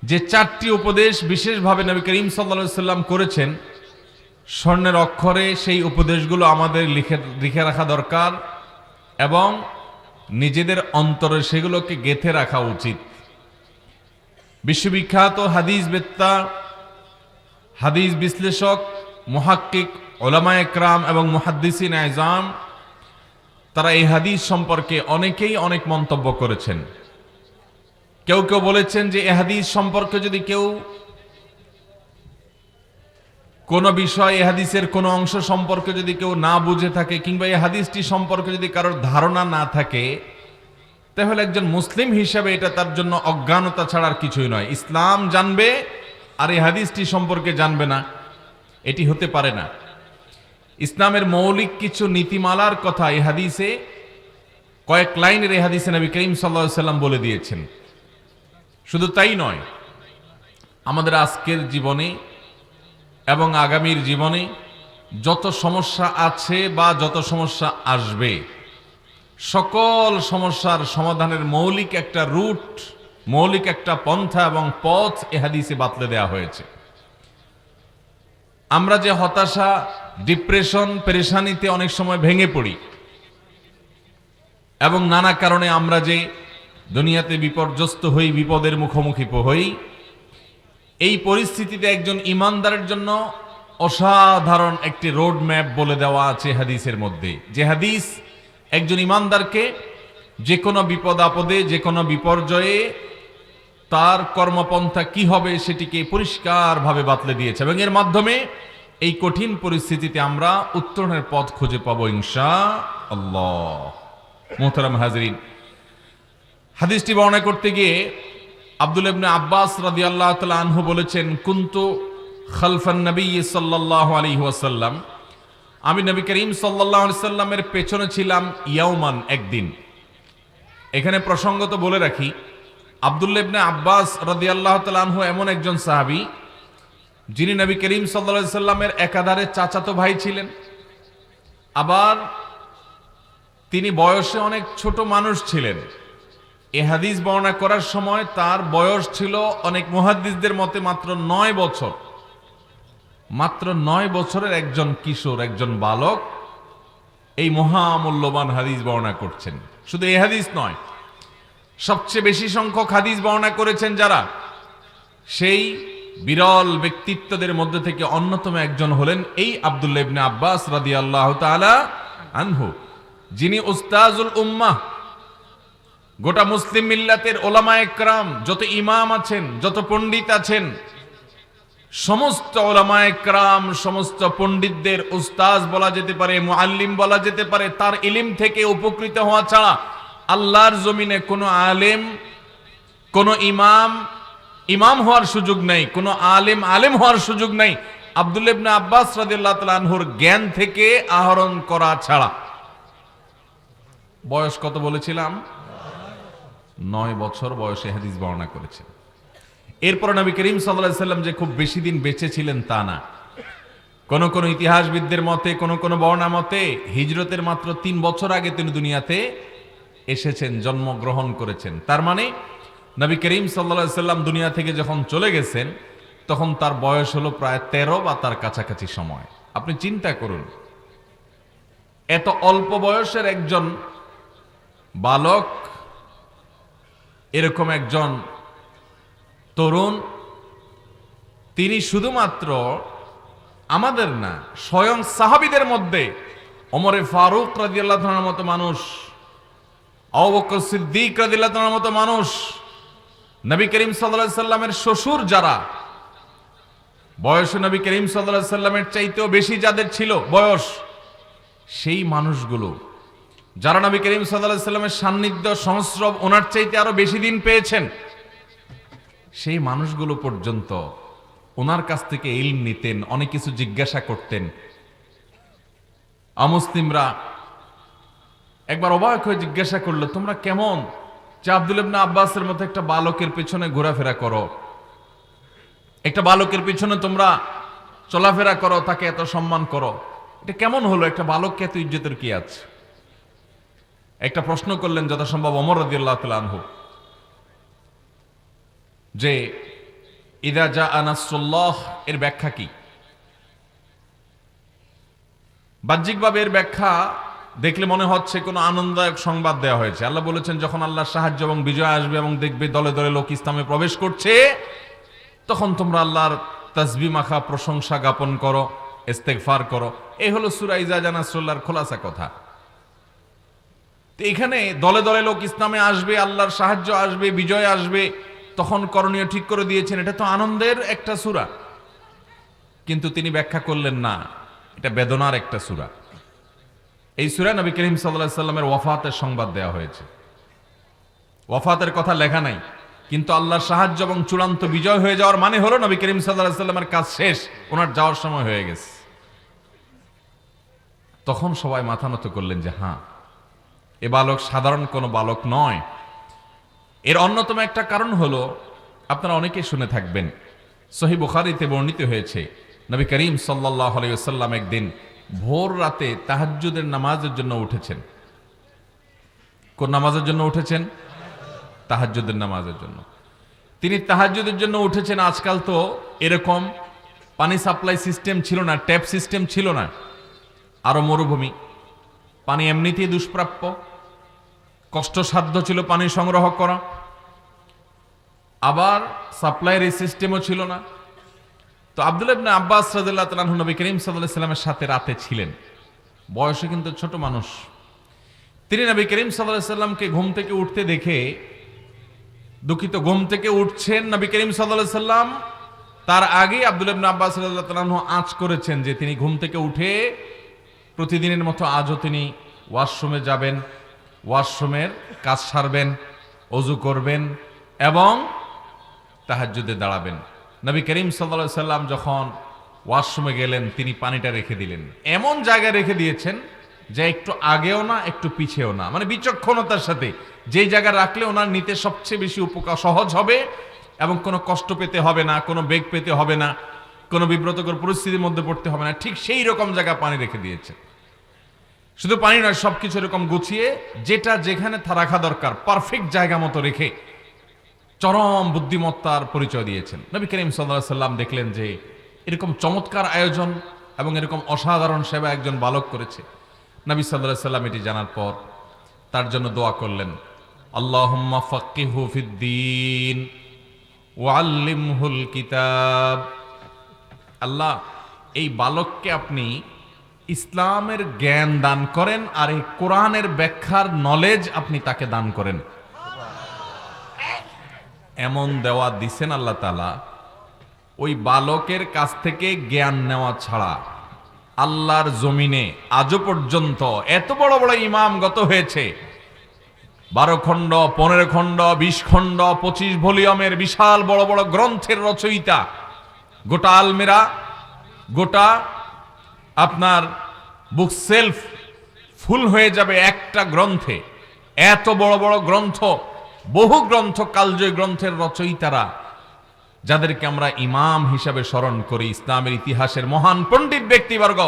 যে চারটি উপদেশ বিশেষভাবে নবী করিম সাল্লাল্লাহু আলাইহি সাল্লাম করেছেন, স্বর্ণের অক্ষরে সেই উপদেশগুলো আমাদের লিখে রাখা দরকার এবং নিজেদের অন্তরে সেগুলোকে গেঁথে রাখা উচিত। বিশ্ববিখ্যাত হাদিস বেত্তা, হাদিস বিশ্লেষক, মুহাক্কিক, উলামায়ে কেরাম এবং মুহাদ্দিসিন আযম তারা এই হাদিস সম্পর্কে অনেকেই অনেক মন্তব্য করেছেন। কেউ কেউ বলেছেন যে এই হাদিস সম্পর্কে যদি কেউ কোনো বিষয়, এই হাদিসের কোনো অংশ সম্পর্কে যদি কেউ না বুঝে থাকে কিংবা এই হাদিসটি সম্পর্কে যদি কারোর ধারণা না থাকে, তাহলে একজন মুসলিম হিসাবে এটা তার জন্য অজ্ঞানতা ছাড়ার কিছুই নয়। ইসলাম জানবে আর এই হাদিসটি সম্পর্কে জানবে না, এটি হতে পারে না। ইসলামের মৌলিক কিছু নীতিমালার কথা এই হাদিসে, কয়েক লাইনের এই হাদিসে নবী করিম সাল্লাল্লাহু আলাইহি সাল্লাম বলে দিয়েছেন। শুধু তাই নয়, আমাদের আজকের জীবনে এবং আগামীর জীবনে যত সমস্যা আছে বা যত সমস্যা আসবে, সকল সমস্যার সমাধানের মৌলিক একটা রুট, মৌলিক একটা পন্থা এবং পথ এ হাদিসে বাতলে দেওয়া হয়েছে। আমরা যে হতাশা, ডিপ্রেশন, পেরেশানিতে অনেক সময় ভেঙে পড়ি এবং নানা কারণে আমরা যে দুনিয়াতে বিপর্যস্ত হই, বিপদের মুখোমুখি হই, এই পরিস্থিতিতে একজন ইমানদারের জন্য অসাধারণ একটি রোড ম্যাপ বলে দেওয়া আছে হাদিসের মধ্যে। যে হাদিস একজন ইমানদারকে যে কোনো বিপদ আপদে, যে কোনো বিপর্যয়ে তার কর্মপন্থা কি হবে সেটিকে পরিষ্কারভাবে বাতলে দিয়েছে এবং এর মাধ্যমে এই কঠিন পরিস্থিতিতে আমরা উত্তরণের পথ খুঁজে পাবো ইনশাআল্লাহ। মুহতারাম হাজরিন, হাদিসটি বর্ণনা করতে গিয়ে আব্দুল্লাহ ইবনে আব্বাস রাদিয়াল্লাহু তাআলা আনহু বলেছেন, কুনতু খালফান নবী সাল্লাল্লাহু আলাইহি ওয়াসাল্লাম, আমি নবী করিম সাল্লাল্লাহু আলাইহি সাল্লামের পেছনে ছিলাম ইয়াউমান, একদিন। এখানে প্রসঙ্গত বলে রাখি, আব্দুল্লাহ ইবনে আব্বাস রাদিয়াল্লাহু তাআলা আনহু এমন একজন সাহাবী যিনি নবী করিম সাল্লাল্লাহু আলাইহি সাল্লামের একাধারে চাচাতো ভাই ছিলেন, আবার তিনি বয়সে অনেক ছোট মানুষ ছিলেন। এ হাদিস বর্ণনা করার সময় তার বয়স ছিল অনেক মুহাদ্দিসদের মতে মাত্র 9 বছর। মাত্র 9 বছরের একজন কিশোর, একজন বালক এই মহামূল্যবান হাদিস বর্ণনা করছেন। শুধু এই হাদিস নয়, সবচেয়ে বেশি সংখ্যক হাদিস বর্ণনা করেছেন যারা, সেই বিরল ব্যক্তিত্বদের মধ্যে থেকে অন্যতম একজন হলেন এই আব্দুল্লাহ ইবনে আব্বাস রাদিয়াল্লাহু তাআলা আনহু, যিনি উস্তাজুল উম্মাহ। গোটা মুসলিম মিল্লাতের ওলামায়ে কেরাম, যত ইমাম আছেন, যত পণ্ডিত আছেন, সমস্ত ওলামায়ে কেরাম, সমস্ত পণ্ডিতদের উস্তাজ বলা যেতে পারে, মুআল্লিম বলা যেতে পারে। তার ইলম থেকে উপকৃত হওয়া ছাড়া আল্লাহর জমিনে কোনো আলেম, কোনো ইমাম ইমাম হওয়ার সুযোগ নাই, কোনো আলেম আলেম হওয়ার সুযোগ নাই আব্দুল্লাহ ইবনে আব্বাস রাদিয়াল্লাহু তাআলা আনহুর জ্ঞান থেকে আহরণ করা ছাড়া। বয়স কত বলেছিলাম? 9 বছর বয়সে হাদিস বর্ণনা করেছেন। এরপর নবী করিম সাল্লাল্লাহু আলাইহি সাল্লাম যে খুব বেশি দিন বেঁচে ছিলেন তা না। কোন কোন ইতিহাসবিদদের মতে, কোন কোন বর্ণনা মতে হিজরতের মাত্র 3 বছর আগে তিনি দুনিয়াতে এসেছেন, জন্মগ্রহণ করেছেন। তার মানে নবী করিম সাল্লাল্লাহু আলাইহি সাল্লাম দুনিয়া থেকে যখন চলে গেছেন তখন তার বয়স হলো প্রায় 13 বা তার কাছাকাছি সময়। আপনি চিন্তা করুন, এত অল্প বয়সের একজন বালক, এরকম একজন তরুণ, তিনি শুধুমাত্র আমাদের না, স্বয়ং সাহাবীদের মধ্যে ওমরে ফারুক রাদিয়াল্লাহু তাআলার মতো মানুষ, আবু বকর সিদ্দিক রাদিয়াল্লাহু তাআলার মতো মানুষ, নবী করিম সাল্লাল্লাহু আলাইহি সাল্লামের শ্বশুর যারা, বয়সে নবী করিম সাল্লাল্লাহু আলাইহি সাল্লামের চাইতেও বেশি যাদের ছিল বয়স, সেই মানুষগুলো যারা নবী করিম সাল্লাল্লাহু আলাইহি সাল্লামের সান্নিধ্য, সংস্রব ওনার চাইতে আরো বেশি দিন পেয়েছেন, সেই মানুষগুলো পর্যন্ত ওনার কাছ থেকে ইলম নিতেন, অনেক কিছু জিজ্ঞাসা করতেন। অমুসলিমরা একবার অবাক হয়ে জিজ্ঞাসা করলো, তোমরা কেমন যে আব্দুল্লাহ ইবনে আব্বাসের মতো একটা বালকের পেছনে ঘোরাফেরা করো, একটা বালকের পিছনে তোমরা চলাফেরা করো, তাকে এত সম্মান করো, এটা কেমন হলো? একটা বালককে এত ইজ্জতের কি আছে? একটা প্রশ্ন করলেন যথাসম্ভব ওমর রাদিয়াল্লাহু তাআলা আনহু, যে ইদা জাআ নাসরুল্লাহ এর ব্যাখ্যা কি? বাহ্যিকভাবে এর ব্যাখ্যা দেখলে মনে হচ্ছে কোনো আনন্দদায়ক সংবাদ দেওয়া হয়েছে। আল্লাহ বলেছেন, যখন আল্লাহর সাহায্য এবং বিজয় আসবে এবং দেখবে দলে দলে লোক ইসলামে প্রবেশ করছে, তখন তোমরা আল্লাহর তাসবিহ মাখা প্রশংসা জ্ঞাপন করো, ইস্তেগফার করো। এই হলো সূরা ইজা জাআ নাসরুল্লাহর খোলাসা কথা। তো এখানে দলে দলে লোক ইসলামে আসবে, আল্লাহর সাহায্য আসবে, বিজয় আসবে, তখন করণীয় ঠিক করে দিয়েছেন। এটা তো আনন্দের একটা সূরা। কিন্তু তিনি ব্যাখ্যা করলেন না, এটা বেদনার একটা সূরা। এই সূরা নবী করিম সাল্লাল্লাহু আলাইহি সাল্লামের ওয়াফাতের সংবাদ দেওয়া হয়েছে। ওয়াফাতের কথা লেখা নাই, কিন্তু আল্লাহর সাহায্য এবং চূড়ান্ত বিজয় হয়ে যাওয়ার মানে হলো নবী করিম সাল্লাল্লাহু আলাইহি সাল্লামের কাজ শেষ, ওনার যাওয়ার সময় হয়ে গেছে। তখন সবাই মাথা নত করলেন যে হ্যাঁ, এ বালক সাধারণ কোনো বালক নয়। এর অন্যতম একটা কারণ হলো, আপনারা অনেকেই শুনে থাকবেন, সহিহ বুখারীতে বর্ণিত হয়েছে, নবী করিম সাল্লাল্লাহু আলাইহি ওয়াসাল্লাম একদিন ভোর রাতে তাহাজ্জুদের নামাজের জন্য উঠেছেন। কোন নামাজের জন্য উঠেছেন? তাহাজ্জুদের নামাজের জন্য। তিনি তাহাজ্জুদের জন্য উঠেছেন। আজকাল তো এরকম পানি সাপ্লাই সিস্টেম ছিল না, ট্যাপ সিস্টেম ছিল না, আরো মরুভূমি, পানি এমনিতেই দুষ্প্রাপ্য, কষ্টসাধ্য ছিল পানি সংগ্রহ করা, আবার সাপ্লাইয়ের এই সিস্টেমও ছিল না। তো আব্দুল্লাহ ইবনে আব্বাস রাদিয়াল্লাহু তাআলা আনহু নবী করিম সাল্লাল্লাহু আলাইহি সাল্লামের সাথে রাতে ছিলেন। বয়সে কিন্তু ছোট মানুষ। তিনি নবী করিম সাল্লাল্লাহু আলাইহি সাল্লামকে ঘুম থেকে উঠতে দেখে, দুঃখিত, ঘুম থেকে উঠছেন নবী করিম সাল্লাল্লাহু আলাইহি সাল্লাম, তার আগে আব্দুল্লাহ ইবনে আব্বাস রাদিয়াল্লাহু তাআলা আনহু আঁচ করেছেন যে তিনি ঘুম থেকে উঠে প্রতিদিনের মতো আজও তিনি ওয়াশরুমে যাবেন, ওয়াশরুমের কাজ সারবেন, ওযু করবেন এবং তাহাজ্জুদে দাঁড়াবেন। নবী করিম সাল্লাল্লাহু আলাইহি সাল্লাম যখন ওয়াশরুমে গেলেন, তিনি পানিটা রেখে দিলেন। এমন জায়গায় রেখে দিয়েছেন যে একটু আগেও না একটু পিছেও না, মানে বিচক্ষণতার সাথে, যেই জায়গায় রাখলে ওনার নিতে সবচেয়ে বেশি উপকার সহজ হবে এবং কোনো কষ্ট পেতে হবে না, কোনো বেগ পেতে হবে না, কোনো বিব্রতকর পরিস্থিতির মধ্যে পড়তে হবে না, ঠিক সেই রকম জায়গায় পানি রেখে দিয়েছে। শুধু পানি নয়, সবকিছু এরকম গুছিয়ে যেটা যেখানে রাখা দরকার পারফেক্ট জায়গা মতো রেখে চরম বুদ্ধিমত্তার পরিচয় দিয়েছেন। নবী করিম সাল্লাল্লাহু আলাইহি সাল্লাম দেখলেন যে এরকম চমৎকার আয়োজন এবং এরকম অসাধারণ সেবা একজন বালক করেছে। নবী সাল্লাল্লাহু আলাইহি সাল্লাম এটি জানার পর তার জন্য দোয়া করলেন, আল্লাহুম্মা ফাক্কিহু ফিদ্দীন ওয়া আল্লিমহুল কিতাব। আল্লাহ, এই বালককে আপনি ইসলামের জ্ঞান দান করেন আর এই কোরআনের ব্যাখ্যার নলেজ আপনি তাকে দান করেন। এমন দেওয়া দিছেন আল্লাহ তাআলা, ওই বালকের কাছ থেকে জ্ঞান নেওয়া ছাড়া আল্লাহর জমিনে আজও পর্যন্ত এত বড় বড় ইমাম গত হয়েছে, 12 খণ্ড, 15 খণ্ড, 20 খণ্ড, 25 ভলিউমের বিশাল বড় বড় গ্রন্থের রচয়িতা, গোটা আলমিরা, গোটা আপনার বুক সেলফ ফুল হয়ে যাবে একটা গ্রন্থে। এত বড় বড় গ্রন্থ, বহু গ্রন্থ, কালজয়ী গ্রন্থের রচয়িতারা, যাদেরকে আমরা ইমাম হিসাবে স্মরণ করি, ইসলামের ইতিহাসের মহান পণ্ডিত ব্যক্তিবর্গ,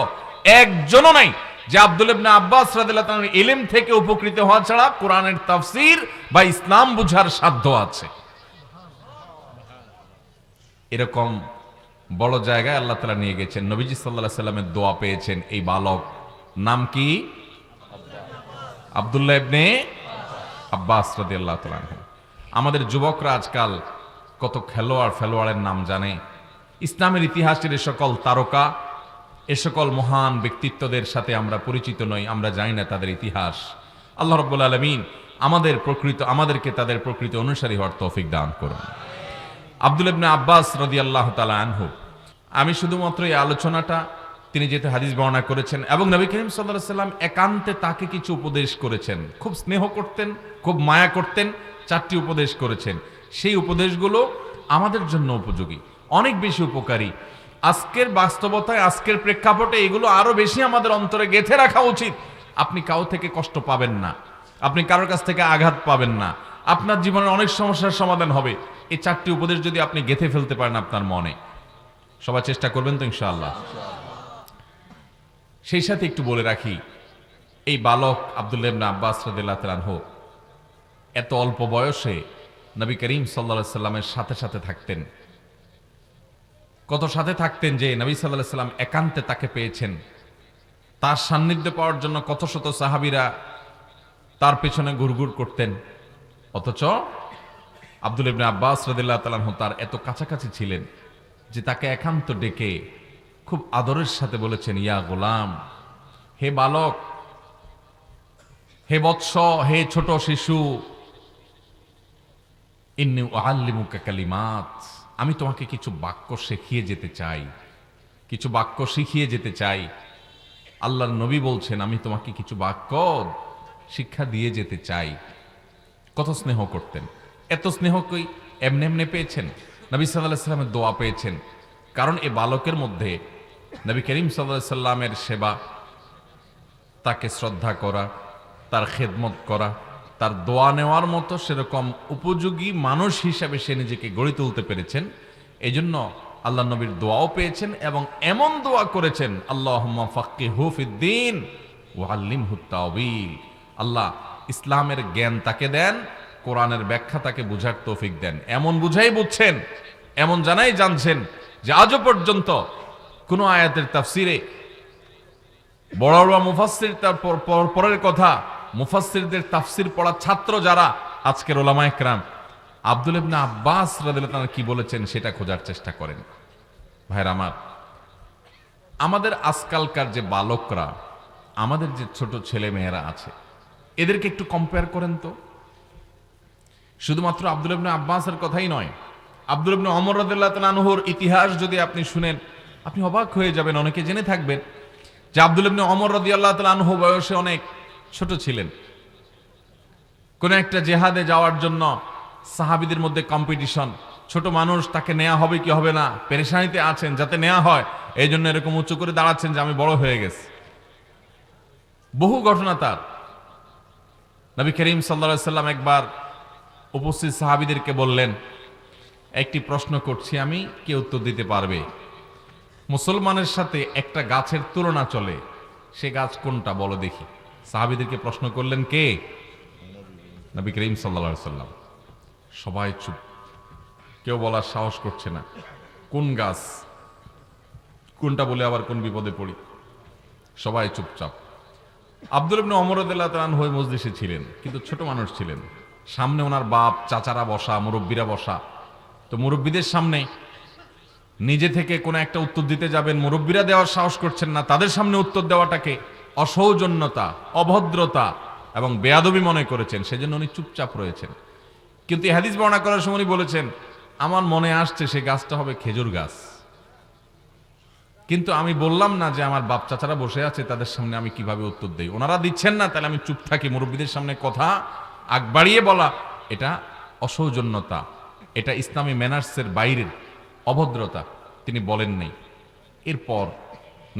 একজনও নাই যে আব্দুল্লাহ ইবনে আব্বাস রাদিয়াল্লাহু তাআলার ইলম থেকে উপকৃত হওয়া ছাড়া কোরআনের তাফসীর বা ইসলাম বুঝার সাধ্য আছে। এরকম বড় জায়গায় আল্লাহ তাআলা নিয়ে গেছেন। নবীজি সাল্লাল্লাহু আলাইহি সাল্লামের দোয়া পেয়েছেন এই বালক। নাম কি? আব্দুল্লাহ ইবনে আব্বাস রাদিয়াল্লাহু তাআলা আনহু। আমাদের যুবকরা আজকাল কত খেলোয়াড়ের নাম জানে। ইসলামের ইতিহাসের এ সকল তারকা, এ সকল মহান ব্যক্তিত্বদের সাথে আমরা পরিচিত নই, আমরা জানি না তাদের ইতিহাস। আল্লাহ রাব্বুল আলামিন আমাদেরকে তাদের প্রকৃত অনুসারী হওয়ার তৌফিক দান করুন। আব্দুল্লাহ ইবনে আব্বাস রাদিয়াল্লাহু তাআলা আনহু, আমি শুধুমাত্র এই আলোচনাটা, তিনি যেহেতু হাদিস বর্ণনা করেছেন এবং নবী করিম সাল্লাল্লাহু আলাইহি সাল্লাম একান্তে তাকে কিছু উপদেশ করেছেন, খুব স্নেহ করতেন, খুব মায়া করতেন, 4টি উপদেশ করেছেন। সেই উপদেশগুলো আমাদের জন্য উপযোগী, অনেক বেশি উপকারী। আজকের বাস্তবতায়, আজকের প্রেক্ষাপটে এগুলো আরো বেশি আমাদের অন্তরে গেঁথে রাখা উচিত। আপনি কারো থেকে কষ্ট পাবেন না, আপনি কারোর কাছ থেকে আঘাত পাবেন না, আপনার জীবনের অনেক সমস্যার সমাধান হবে এই 4টি উপদেশ যদি আপনি গেঁথে ফেলতে পারেন আপনার মনে। সবাই চেষ্টা করবেন তো ইনশাআল্লাহ। সেই সাথে একটু বলে রাখি, এই বালক আব্দুল্লাহ ইবনে আব্বাস রাদিয়াল্লাহু তাআলা আনহু এত অল্প বয়সে নবী করিম সাল্লাল্লাহু আলাইহি সাল্লামের সাথে সাথে থাকতেন। কত সাথে থাকতেন যে নবী সাল্লাল্লাহু আলাইহি সাল্লাম একান্তে তাকে পেয়েছেন, তার সান্নিধ্য পাওয়ার জন্য কত শত সাহাবীরা তার পেছনে ঘুরঘুর করতেন। অথচ আব্দুল্লাহ ইবনে আব্বাস রাদিয়াল্লাহু তাআলা আনহু তার এত কাছাকাছি ছিলেন যে তাকে একান্ত ডেকে খুব আদরের সাথে বলেছেন, ইয়া গোলাম, হে বালক, হে বৎস, হে ছোট শিশু, ইন্নী উআল্লিমুকা কালিমাত, আমি তোমাকে কিছু বাক্য শিখিয়ে যেতে চাই, কিছু বাক্য শিখিয়ে যেতে চাই। আল্লাহর নবী বলছেন আমি তোমাকে কিছু বাক্য শিক্ষা দিয়ে যেতে চাই। কত স্নেহ করতেন। এত স্নেহ কই এমনি এমনি পেয়েছেন? নবী সাল্লাল্লাহু আলাইহি সাল্লামের দোয়া পেয়েছেন। কারণ এই বালকের মধ্যে নবী করিম সাল্লাল্লাহু আলাইহি সাল্লামের সেবা, তাকে শ্রদ্ধা করা, তার খেদমত করা, তার দোয়া নেওয়ার মতো সেরকম উপযোগী মানুষ হিসাবে সে নিজেকে গড়ে তুলতে পেরেছেন। এই জন্য আল্লাহ নবীর দোয়াও পেয়েছেন এবং এমন দোয়া করেছেন, আল্লাহুম্মা ফাক্কিহু ফিদ্দীন ওয়া আল্লিমহুত তাওয়ীল, আল্লাহ ইসলামের জ্ঞান তাকে দেন, কোরআনের ব্যাখ্যা তাকে বুঝার তৌফিক দেন। এমন বুঝাই বুঝছেন, এমন জানাই জানছেন যে আজও পর্যন্ত কোন আয়াতের তাফসিরে বড় বড় মুফাসসির তার পরের কথা মুফাসসিরদের তাফসির পড়া ছাত্র যারা আজকের উলামায়ে কেরাম আব্দুল্লাহ ইবনে আব্বাস রাদিয়াল্লাহু তাআলা কি বলেছেন সেটা খোঁজার চেষ্টা করেন। ভাইরা আমার, আমাদের আজকালকার যে বালকরা, আমাদের যে ছোট ছেলে মেয়েরা আছে, এদেরকে একটু কম্পেয়ার করেন তো। শুধুমাত্র আব্দুল্লাহ ইবনে আব্বাসের কথাই নয়, আব্দুল্লাহ ইবনে ওমর রাদিয়াল্লাহু তাআলা আনহুর ইতিহাস যদি আপনি শুনেন, আপনি অবাক হয়ে যাবেন। অনেকে জেনে থাকবেন যে আব্দুল্লাহ ইবনে ওমর রাদিয়াল্লাহু তাআলা আনহু বয়সে অনেক ছোট ছিলেন। কোন একটা জেহাদে যাওয়ার জন্য সাহাবীদের মধ্যে কম্পিটিশন, ছোট মানুষ, তাকে নেওয়া হবে কি হবে না, পেরেশানিতে আছেন, যাতে নেওয়া হয় এই জন্য এরকম উঁচু করে দাঁড়াচ্ছেন যে আমি বড় হয়ে গেছি। বহু ঘটনা তার। নবী করিম সাল্লাল্লাহু আলাইহি সাল্লাম একবার উপস্থিত সাহাবীদেরকে বললেন, একটি প্রশ্ন করছি আমি, কে উত্তর দিতে পারবে? মুসলমানের সাথে একটা গাছের তুলনা চলে, সে গাছ কোনটা বলো দেখি। সাহাবীদেরকে প্রশ্ন করলেন কে? নবী করিম সাল্লাল্লাহু আলাইহি সাল্লাম। সবাই চুপ, কেউ বলার সাহস করছে না। কোন গাছ, কোনটা বলে আবার কোন বিপদে পড়ি। সবাই চুপচাপ। আব্দুল্লাহ ইবনে ওমর রাদিয়াল্লাহু তাআলা আনহু মজলিসে ছিলেন, কিন্তু ছোট মানুষ ছিলেন। সামনে ওনার বাপ, চাচারা বসা, মুরব্বীরা বসা। তো মুরব্বীদের সামনে নিজে থেকে কোনো একটা উত্তর দিতে যাবেন, মুরব্বীরা দেওয়ার সাহস করছেন না, তাদের সামনে উত্তর দেওয়াটাকে অসৌজন্যতা, অভদ্রতা এবং বেয়াদবি মনে করেছেন, সেজন্য উনি চুপচাপ রয়েছেন। কিন্তু এই হাদিস বর্ণনা করার সময় উনি বলেছেন, আমার মনে আসছে সে গাছটা হবে খেজুর গাছ, কিন্তু আমি বললাম না যে আমার বাপ চাচারা বসে আছে, তাদের সামনে আমি কিভাবে উত্তর দেই। ওনারা দিচ্ছেন না, তাহলে আমি চুপ থাকি। মুরব্বীদের সামনে কথা আগ বাড়িয়ে বলা এটা অসৌজন্যতা, এটা ইসলামী ম্যানার্সের বাইরের অভদ্রতা। তিনি বলেন নাই। এরপর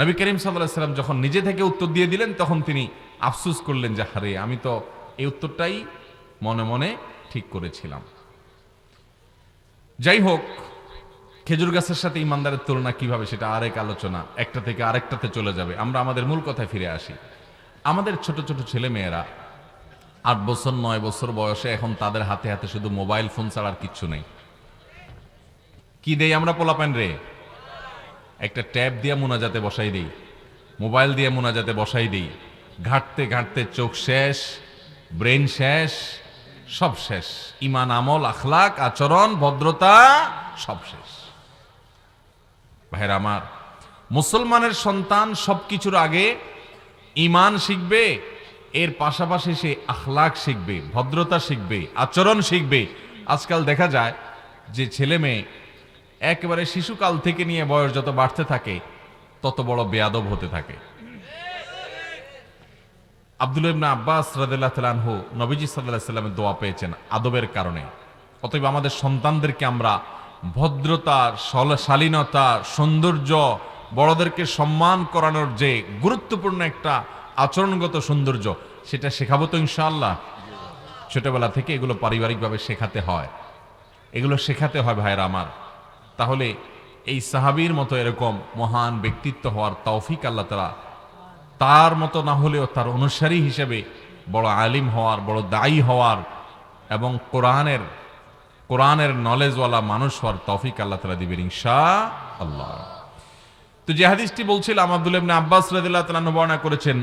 নবী করিম সাল্লাল্লাহু আলাইহি সাল্লাম যখন নিজে থেকে উত্তর দিয়ে দিলেন, তখন তিনি আফসোস করলেন যে হারে, আমি তো এই উত্তরটাই মনে মনে ঠিক করেছিলাম। যাই হোক, খেজুর গাছের সাথে ইমানদারের তুলনা কিভাবে, সেটা আরেক আলোচনা, একটা থেকে আরেকটাতে চলে যাবে। আমরা আমাদের মূল কথায় ফিরে আসি। আমাদের ছোট ছোট ছেলে মেয়েরা 8 বছর 9 বছর বয়সে, এখন তাদের হাতে হাতে শুধু মোবাইল ফোন ছাড়া আর কিচ্ছু নেই। কি দেই আমরা পোলাপান রে? একটা ট্যাব দিয়ে মুনাজাতে বসাই দেই, মোবাইল দিয়ে মুনাজাতে বসাই দেই। ঘাঁটতে ঘাঁটতে চোখ শেষ, ব্রেন শেষ, সব শেষ। ইমান, আমল, আখলাক, আচরণ, ভদ্রতা সব শেষ। ভাইরা আমার, মুসলমানের সন্তান সবকিছুর আগে ইমান শিখবে, এর পাশাপাশি সে আখলাক শিখবে, ভদ্রতা শিখবে, আচরণ শিখবে। আজকাল দেখা যায় যে ছেলে মেয়ে একেবারে শিশুকাল থেকে নিয়ে বয়স যত বাড়তে থাকে তত বড় বেয়াদব হতে থাকে। আব্দুল্লাহ ইবনে আব্বাস রাদিয়াল্লাহু তাআলা আনহু নবীজি সাল্লাল্লাহু আলাইহি সাল্লামের দোয়া পেয়েছেন আদবের কারণে। অতএব আমাদের সন্তানদেরকে আমরা ভদ্রতা, শালীনতা, সৌন্দর্য, বড়দেরকে সম্মান করানোর যে গুরুত্বপূর্ণ একটা আচরণগত সৌন্দর্য, সেটা শেখাবো তো ইনশাআল্লাহ। ছোটবেলা থেকে এগুলো পারিবারিকভাবে শেখাতে হয়, এগুলো শেখাতে হয় ভাইরা আমার। তাহলে এই সাহাবীর মতো এরকম মহান ব্যক্তিত্ব হওয়ার তৌফিক আল্লাহ তাআলা, তার মতো না হলেও তার অনুসারী হিসেবে বড় আলিম হওয়ার, বড় দায়ী হওয়ার এবং কোরআনের কোরআনের নলেজওয়ালা মানুষ হওয়ার তৌফিক আল্লাহ তাআলা দিবেন ইনশাআল্লাহ। তো যে হাদিসটি বলছিলাম, আব্দুল্লাহ ইবনে আব্বাস রাদিয়াল্লাহু তাআলা বর্ণনা করেছেন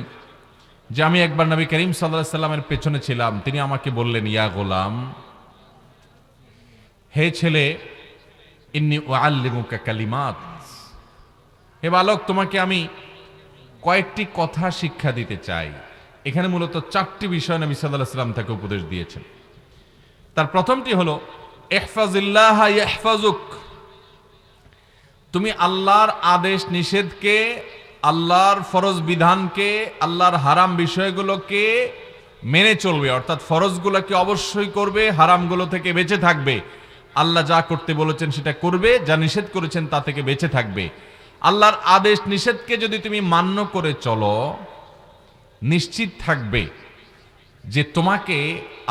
যে আমি একবার নবী করিম সাল্লাল্লাহু আলাইহি সাল্লামের পেছনে ছিলাম, তিনি আমাকে বললেন, ইয়া গোলাম, হে ছেলে, ইন্নী উআল্লিমুকা কালিমাত, হে বালক, তোমাকে আমি কয়েকটি কথা শিক্ষা দিতে চাই। এখানে মূলত 4টি বিষয় নবী সাল্লাল্লাহু আলাইহি সাল্লাম তাকে উপদেশ দিয়েছেন। তার প্রথমটি হলো ইহফাজিল্লাহ ইয়াহফাজুক, তুমি আল্লাহর আদেশ নিষেধকে, আল্লাহর ফরজ বিধানকে, আল্লাহর হারাম বিষয়গুলোকে মেনে চলবে, অর্থাৎ ফরজগুলোকে অবশ্যই করবে, হারামগুলো থেকে বেঁচে থাকবে। আল্লাহ যা করতে বলেছেন সেটা করবে, যা নিষেধ করেছেন তা থেকে বেঁচে থাকবে। আল্লাহর আদেশ নিষেধকে যদি তুমি মান্য করে চলো, নিশ্চিত থাকবে যে তোমাকে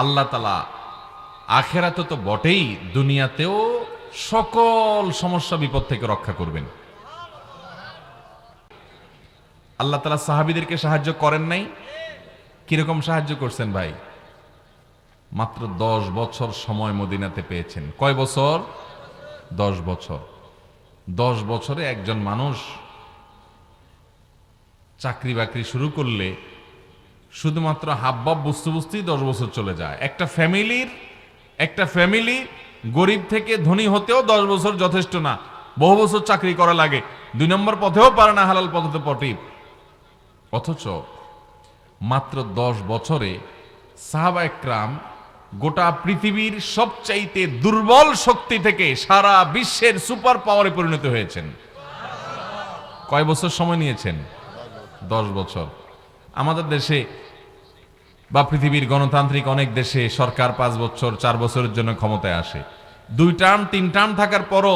আল্লাহ তাআলা আখিরাতে তো বটেই, দুনিয়াতেও সকল সমস্যা বিপদ থেকে রক্ষা করবেন। আল্লাহ তাআলা সাহাবীদেরকে সাহায্য করেন নাই? কিরকম সাহায্য করছেন ভাই? মাত্র 10 বছর সময় মদিনাতে পেয়েছেন। কয় বছর? 10 বছর। 10 বছরে একজন মানুষ চাকরি বাকরি শুরু করলে শুধুমাত্র হাবভাব বুঝতে বুঝতেই 10 বছর চলে যায়। একটা ফ্যামিলি গরিব থেকে ধনী হতেও 10 বছর যথেষ্ট না, বহু বছর চাকরি করা লাগে। 2 নম্বর পথেও পারে না, হালাল পথে পটিব। অথচ মাত্র 10 বছরে সাহাবা একরাম গোটা পৃথিবীর সবচাইতে দুর্বল শক্তি থেকে সারা বিশ্বের সুপার পাওয়ারে পরিণত হয়েছেন। কয় বছর সময় নিয়েছেন? 10 বছর। আমাদের দেশে বা পৃথিবীর গণতান্ত্রিক অনেক দেশে সরকার 5 বছর 4 বছরের জন্য ক্ষমতায় আসে। 2 টার্ম 3 টার্ম থাকার পরও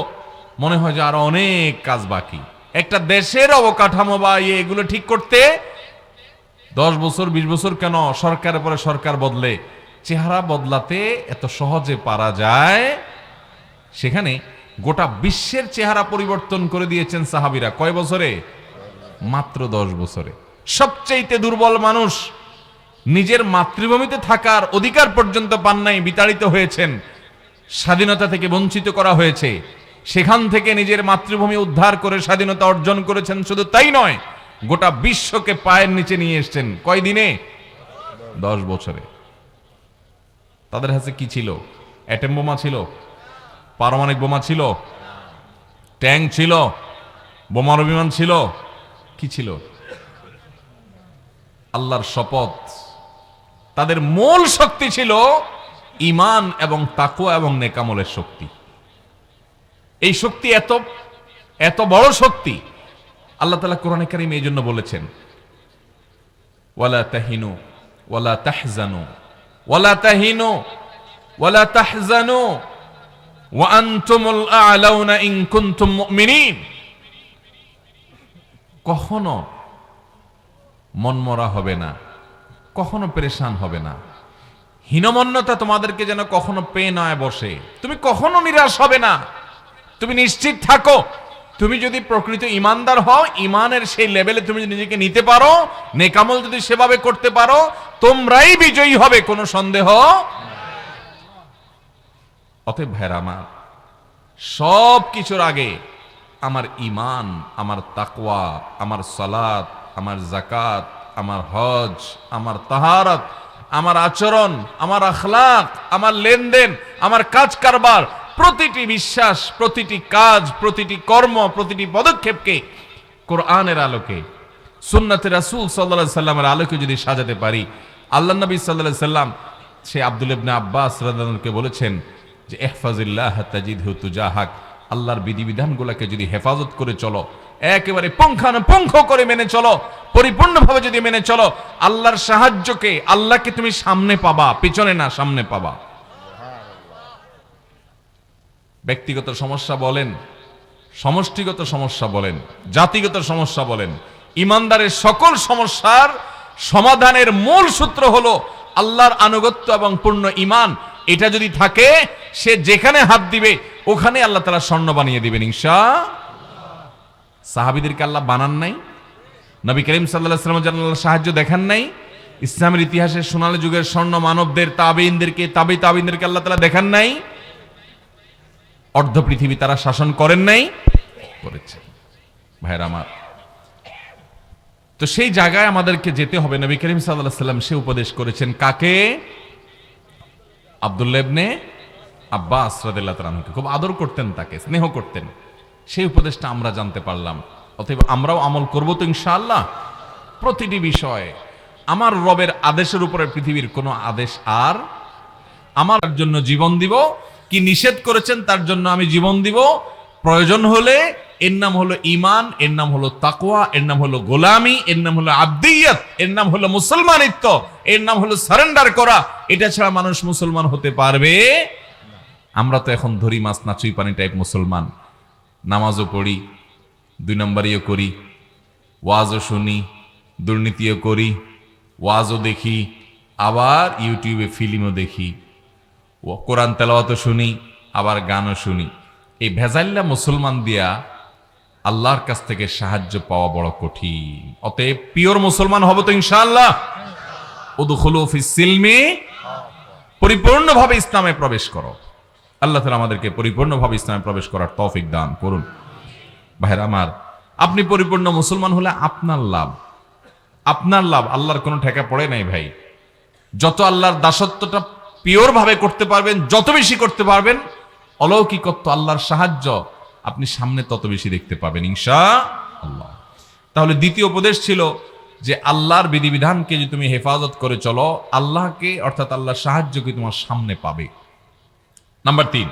মনে হয় যে আরো অনেক কাজ বাকি। একটা দেশের অবকাঠামো বা এগুলো ঠিক করতে 10 বছর 20 বছর কেন, সরকারের পরে সরকার বদলে চেহারা বদলাতে এত সহজে পারা যায়। সেখানে গোটা বিশ্বের চেহারা পরিবর্তন করে দিয়েছেন সাহাবীরা। কয় বছরে? মাত্র 10 বছরে। সবচেয়ে দুর্বল মানুষ নিজের মাতৃভূমিতে থাকার অধিকার পর্যন্ত পান নাই, বিতাড়িত হয়েছেন, স্বাধীনতা থেকে বঞ্চিত করা হয়েছে। সেখান থেকে নিজের মাতৃভূমি উদ্ধার করে স্বাধীনতা অর্জন করেছেন। শুধু তাই নয়, গোটা বিশ্বকে পায়ের নিচে নিয়ে এসেছেন। কয় দিনে? 10 বছরে। তাদের কাছে কি ছিল? অ্যাটম বোমা ছিল? পারমাণবিক বোমা ছিল? ট্যাঙ্ক ছিল? বোমারু বিমান ছিল? কি ছিল? আল্লাহর শপথ, তাদের মূল শক্তি ছিল ঈমান এবং তাকওয়া এবং নেকামলের শক্তি। এই শক্তি এত বড় শক্তি, আল্লাহ তাআলা কোরআনে কারীমে এই জন্য বলেছেন, ওয়ালা তাহিনু ওয়ালা তাহজানু ওয়ালা তাহিনু ওয়ালা তাহজানু ওয়া আনতুমুল আ'লাউনা ইন কুনতুম মুমিনিন। কখনো মনমরা হবে না, কখনো পেরেশান হবে না, হীনমন্যতা তোমাদেরকে যেন কখনো পেয়ে নয় বসে। তুমি কখনো নিরাশ হবে না। তুমি নিশ্চিত থাকো, তুমি যদি প্রকৃত ইমানদার হও, ইমানের সেই লেভেলে তুমি নিজেকে নিতে পারো, নেকামল যদি সেভাবে করতে পারো, তোমরাই বিজয়ী হবে, কোনো সন্দেহ। অতএব ভাইরা আমার, সব কিছুর আগে আমার ঈমান, আমার তাকওয়া, আমার সালাত, আমার যাকাত, আমার হজ, আমার তাহারাত, আমার আচরণ, আমার আখলাক, আমার লেনদেন, আমার কাজ কারবার, প্রতিটি বিশ্বাস, প্রতিটি কাজ, প্রতিটি কর্ম, প্রতিটি পদক্ষেপকে কোরআনের আলোকে, সুন্নাতে রাসূল সাল্লাল্লাহু আলাইহি সাল্লামের আলোকে যদি সাজাতে পারি, আল্লাহ নবী সাল্লাল্লাহু আলাইহি সাল্লাম সে আব্দুল্লাহ ইবনে আব্বাস রাদিয়াল্লাহু আনহুকে বলেছেন যে ইহফাজিল্লাহ তাজিদহু তুজাহাক, আল্লাহর বিধিবিধানগুলোকে যদি হেফাজত করে চলো, একেবারে পুঙ্খানুপুঙ্খ করে মেনে চলো, পরিপূর্ণভাবে যদি মেনে চলো, আল্লাহর সাহায্যকে, আল্লাহকে তুমি সামনে পাবা, পিছনে না, সামনে পাবা। ব্যক্তিগত সমস্যা বলেন, সমষ্টিগত সমস্যা বলেন, জাতিগত সমস্যা বলেন, ইমানদারের সকল সমস্যার সমাধানের মূল সূত্র হলো আল্লাহর আনুগত্য এবং পূর্ণ ঈমান। এটা যদি থাকে, সে যেখানে হাত দিবে ওখানে আল্লাহ তাআলা স্বর্ণ বানিয়ে দিবেন ইনশাআল্লাহ। সাহাবীদেরকে আল্লাহ বানান নাই? নবী করিম সাল্লাল্লাহু আলাইহি ওয়াসাল্লাম জান্নাতের সাহায্য দেখান নাই? ইসলামের ইতিহাসের সোনালী যুগের স্বর্ণ মানবদের, তাবেঈনদেরকে, তাবেঈনদেরকে আল্লাহ তাআলা দেখান নাই? অর্ধ পৃথিবী তারা শাসন করেন নাই, করেছে। ভাইরা আমার, তো সেই জায়গায় আমাদেরকে যেতে হবে। নবী করিম সাল্লাল্লাহু আলাইহি ওয়াসাল্লাম সে উপদেশ করেছেন কাকে? আব্দুল্লাহ ইবনে আব্বাস রাদিয়াল্লাহু তাআলা আনহুকে। খুব আদর করতেন, তাকে স্নেহ করতেন। সেই উপদেশটা আমরা জানতে পারলাম। অতএব আমরাও আমল করব তো ইনশাআল্লাহ। প্রতিটি বিষয়ে আমার রবের আদেশের উপরে পৃথিবীর কোনো আদেশ আর আমার জন্য জীবন দিব, কি নিষেধ করেছেন তার জন্য আমি জীবন দিব। প্রয়োজন হলে এর নাম হলো ঈমান, এর নাম হলো তাকওয়া, এর নাম হলো গোলামি, এর নাম হলো আবদিয়ত, এর নাম হলো মুসলমানিত্ব, এর নাম হলো সারেন্ডার করা। এটা ছাড়া মানুষ মুসলমান হতে পারবে। আমরা তো এখন ধরি মাছ না চুই পানি টাইপ মুসলমান। নামাজও পড়ি, 2 নম্বরিও করি, ওয়াজও শুনি, দুর্নীতিও করি, ওয়াজও দেখি, আবার ইউটিউবে ফিল্মও দেখি, কোরআন তেলাওয়াতও শুনি, আবার গানও শুনি। এই ভেজাল্লা মুসলমান দিয়া আল্লাহর কাছ থেকে সাহায্য পাওয়া বড় কঠিন। অতএব পিওর মুসলমান হব তো ইনশাআল্লাহ। উদখুলু ফিস সিলমি, পরিপূর্ণভাবে ইসলামে প্রবেশ করো। আল্লাহ তাআলা আমাদেরকে পরিপূর্ণভাবে ইসলামে প্রবেশ করার তৌফিক দান করুন। ভাইরা আমার, আপনি পরিপূর্ণ মুসলমান হলে আপনার লাভ, আপনার লাভ। আল্লাহর কোনো ঠেকা পড়ে নাই ভাই। যত আল্লাহর দাসত্বটা পিওর ভাবে করতে পারবেন, যত বেশি করতে পারবেন, অলৌকিকত্ব আল্লাহর সাহায্য আপনি সামনে তত বেশি দেখতে পাবেন ইনশাআল্লাহ। তাহলে দ্বিতীয় উপদেশ ছিল যে আল্লাহর বিধিবিধানকে যদি তুমি হেফাজত করে চলো, আল্লাহকে অর্থাৎ আল্লাহর সাহায্যকে তোমার সামনে পাবে। নাম্বার 3,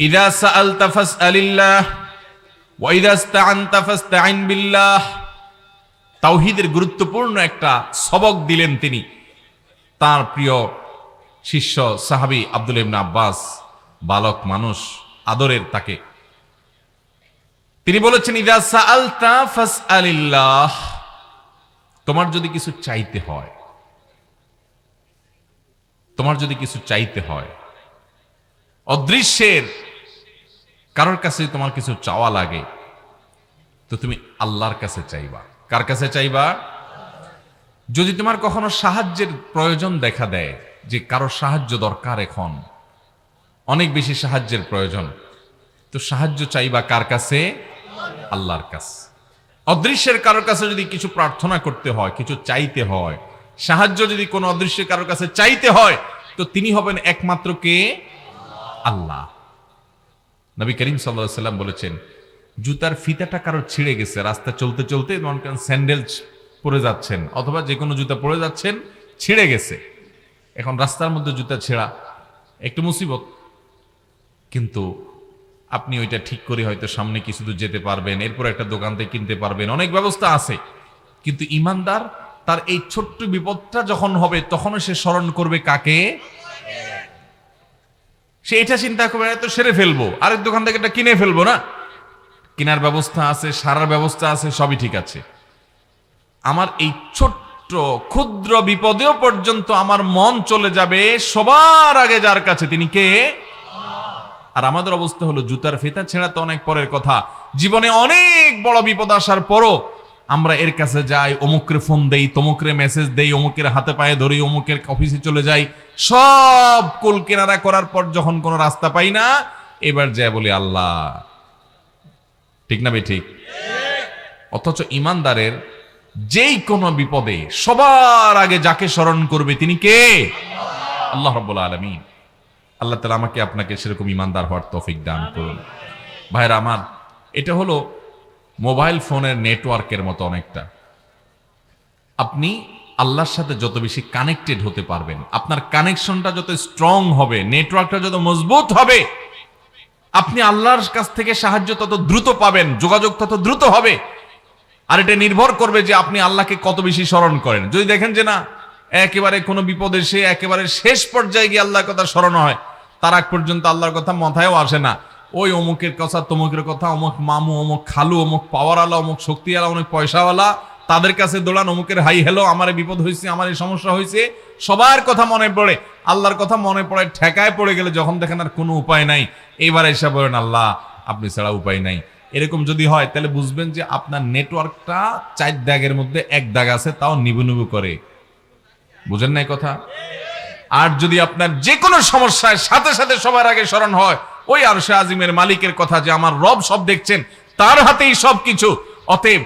ইযা সাআলতা ফাসআলিল্লাহ ওয়া ইযা ইসতাআনতা ফাসতাইন বিল্লাহ। তাওহীদের গুরুত্বপূর্ণ একটা সবক দিলেন তিনি তার প্রিয় শিষ্য সাহাবী আব্দুল্লাহ ইবনে আব্বাস, বালক মানুষ, আদরের তাকে। তিনি বলেছেন, ইযা সাআলতা ফাসআলিল্লাহ। তোমার যদি কিছু চাইতে হয়, তোমার যদি কিছু চাইতে হয়, অদৃশ্যের কারোর কাছে তোমার কিছু চাওয়া লাগে, তো তুমি আল্লাহর কাছে চাইবা। কার কাছে চাইবা? যদি তোমার কখনো সাহায্যের প্রয়োজন দেখা দেয়, যে কারোর সাহায্য দরকার, এখন অনেক বেশি সাহায্যের প্রয়োজন, তো সাহায্য চাইবা কার কাছে? আল্লাহর কাছে। অদৃশ্যের কারোর কাছে যদি কিছু প্রার্থনা করতে হয়, কিছু চাইতে হয়, সাহায্য যদি কোনো অদৃশ্যের কারোর কাছে চাইতে হয়, তো তিনি হবেন একমাত্র কে? আল্লাহ। নবী করিম সাল্লাল্লাহু আলাইহি ওয়াসাল্লাম বলেছেন, জুতার ফিতাটা কারো ছিঁড়ে গেছে, রাস্তা চলতে চলতে মনে করেন স্যান্ডেল পরে যাচ্ছেন, অথবা যে কোনো জুতা পরে যাচ্ছেন, ছিঁড়ে গেছে। এখন রাস্তার মধ্যে জুতা ছেঁড়া একটু মুসিবত, কিন্তু আপনি ওইটা ঠিক করে হয়তো সামনে কিছু দূর যেতে পারবেন, এরপর একটা দোকান থেকে কিনতে পারবেন, অনেক ব্যবস্থা আছে। কিন্তু ঈমানদার তার এই ছোট্ট বিপদটা যখন হবে, তখনও সে স্মরণ করবে কাকে? সে এটা চিন্তা করবে, তো সেরে ফেলবো, আরেক দোকান থেকে এটা কিনে ফেলবো না, কেনার ব্যবস্থা আছে, সারার ব্যবস্থা আছে, সবই ঠিক আছে। আমার এই ছোট্ট ক্ষুদ্র বিপদেও পর্যন্ত আমার মন চলে যাবে সবার আগে যার কাছে, তিনি কে? আর আমাদের অবস্থা হলো, জুতার ফিতা ছেঁড়া তো অনেক পরের কথা, জীবনে অনেক বড় বিপদ আসার পরও আমরা এর কাছে যাই, অমুকরে ফোন দেই, তমুকরে মেসেজ দেই, অমুকের হাতে পায়ে ধরি, অমুকের অফিসে চলে যাই, সব কুল কেনারা করার পর যখন কোনো রাস্তা পাই না, এবার যায় বলি আল্লাহ। ঠিক না ঠিক? অথচ ঈমানদারের যেই কোনো বিপদে সবার আগে যাকে স্মরণ করবে তিনি কে? আল্লাহ রাব্বুল আলামিন। আল্লাহ তাআলা আমাকে আপনাকে সেরকম ঈমানদার হওয়ার তৌফিক দান করুন। ভাইরা আমার, এটা হলো মোবাইল ফোনের নেটওয়ার্কের মতো অনেকটা। আপনি আল্লাহর সাথে যত বেশি কানেক্টেড হতে পারবেন, আপনার কানেকশনটা যত স্ট্রং হবে, নেটওয়ার্কটা যত মজবুত হবে, আপনি আল্লাহর কাছ থেকে সাহায্য তত দ্রুত পাবেন, যোগাযোগ তত দ্রুত হবে। আর এটা নির্ভর করবে যে আপনি আল্লাহকে কত বেশি স্মরণ করেন। যদি দেখেন যে না, একেবারে কোনো বিপদে সে একেবারে শেষ পর্যায়ে গিয়ে আল্লাহর কথা স্মরণ হয়, তার আগ পর্যন্ত আল্লাহর কথা মাথায়ও আসে না, ওই অমুকের কথা, তমুকের কথা, অমুক মামু, অমুক খালু, অমুক পাওয়ারওয়ালা, অমুক শক্তিওয়ালা, অমুক পয়সাওয়ালা, তাদের কাছে দৌড়ান, অমুকের হাই হ্যালো, আমার এই বিপদ হয়েছে, আমার এই সমস্যা হয়েছে, সবার কথা মনে পড়ে। আল্লাহর কথা মনে পড়ে ঠেকায় পড়ে গেলে যখন দেখেন আর কোনো উপায় নাই, এইবার এসে বলেন আল্লাহ আপনি ছাড়া উপায় নাই। এরকম যদি হয় তাহলে বুঝবেন যে আপনার নেটওয়ার্কটা 4 দাগের মধ্যে 1 দাগ আছে, তাও নিবু নিবু করে। বুঝেন নাই কথা? আর যদি আপনার যে কোনো সমস্যায় সাথে সাথে সবার আগে স্মরণ হয়, ওই আরশে আজিমের মালিকের কথা যে আমার রব সব দেখছেন, তার হাতেই সবকিছু। অতএব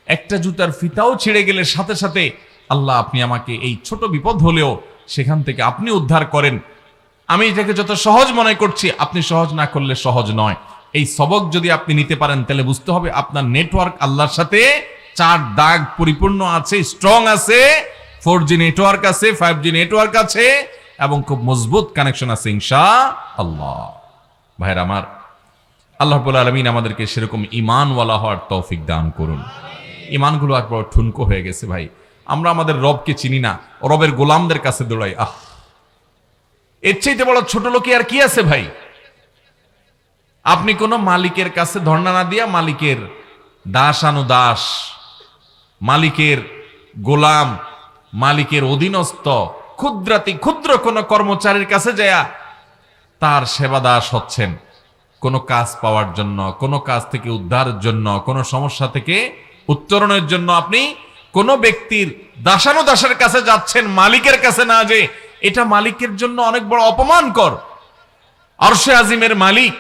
একটা জুতার ফিতাও ছিঁড়ে গেলে সাথে সাথে আল্লাহ আপনি আমাকে এই ছোট বিপদ হলেও সেখান থেকে আপনি উদ্ধার করেন। আমি এটাকে যত সহজ মনে করছি, আপনি সহজ না করলে সহজ নয়। এই সবক যদি আপনি নিতে পারেন তাহলে বুঝতে হবে আপনার নেটওয়ার্ক আল্লাহর সাথে 4 দাগ পরিপূর্ণ আছে, স্ট্রং আছে, 4G নেটওয়ার্ক আছে, 5G নেটওয়ার্ক আছে এবং খুব মজবুত কানেকশন আছে ইনশাআল্লাহ। ভাইরা আমার, আল্লাহ রাব্বুল আলামিন আমাদেরকে সেরকম ঈমানওয়ালা হওয়ার তৌফিক দান করুন। ঈমানগুলো একবার ঠুনকো হয়ে গেছে ভাই। আমরা আমাদের রবকে চিনি না, রবের গোলামদের কাছে দৌড়াই। এর চাইতে বড় ছোট লোকে আর কি আছে ভাই? আপনি কোন মালিকের কাছে ধর্ণা না দিয়া মালিকের দাসানুদাস, মালিকের গোলাম, মালিকের অধীনস্থ ক্ষুদ্রাতি ক্ষুদ্র কোন কর্মচারীর কাছে যায়া তার সেবা দাস হচ্ছেন কোন কাজ পাওয়ার জন্য, কোন কাজ থেকে উদ্ধারের জন্য, কোন সমস্যা থেকে উত্তরণের জন্য। আপনি কোন ব্যক্তির দাসানুদাসের কাছে যাচ্ছেন, মালিকের কাছে না, যে এটা মালিকের জন্য অনেক বড় অপমানকর। আরশে আজিমের মালিক,